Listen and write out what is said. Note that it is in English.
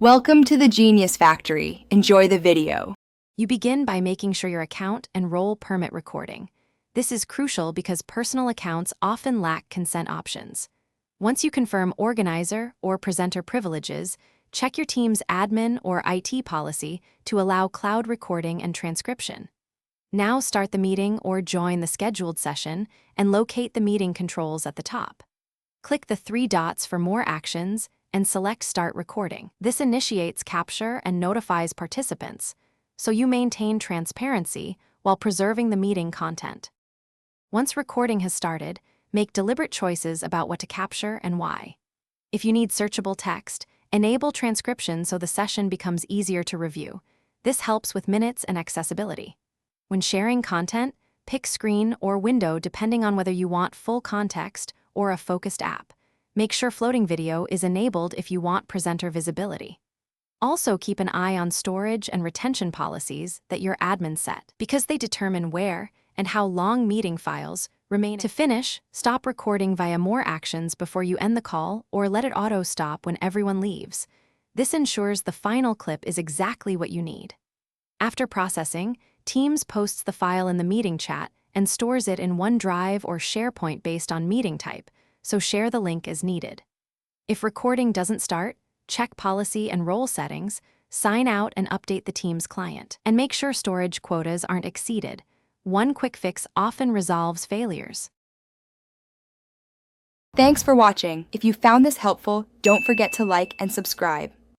Welcome to the Genius Factory. Enjoy the video. You begin by making sure your account and role permit recording. This is crucial because personal accounts often lack consent options. Once you confirm organizer or presenter privileges, check your team's admin or IT policy to allow cloud recording and transcription. Now start the meeting or join the scheduled session and locate the meeting controls at the top. Click the three dots for more actions and select Start Recording. This initiates capture and notifies participants, so you maintain transparency while preserving the meeting content. Once recording has started, make deliberate choices about what to capture and why. If you need searchable text, enable transcription so the session becomes easier to review. This helps with minutes and accessibility. When sharing content, pick screen or window depending on whether you want full context or a focused app. Make sure floating video is enabled if you want presenter visibility. Also keep an eye on storage and retention policies that your admin set, because they determine where and how long meeting files remain. To finish, stop recording via more actions before you end the call or let it auto-stop when everyone leaves. This ensures the final clip is exactly what you need. After processing, Teams posts the file in the meeting chat and stores it in OneDrive or SharePoint based on meeting type, so share the link as needed. If recording doesn't start, check policy and role settings, sign out and update the Teams client, and make sure storage quotas aren't exceeded. One quick fix often resolves failures. Thanks for watching. If you found this helpful, don't forget to like and subscribe.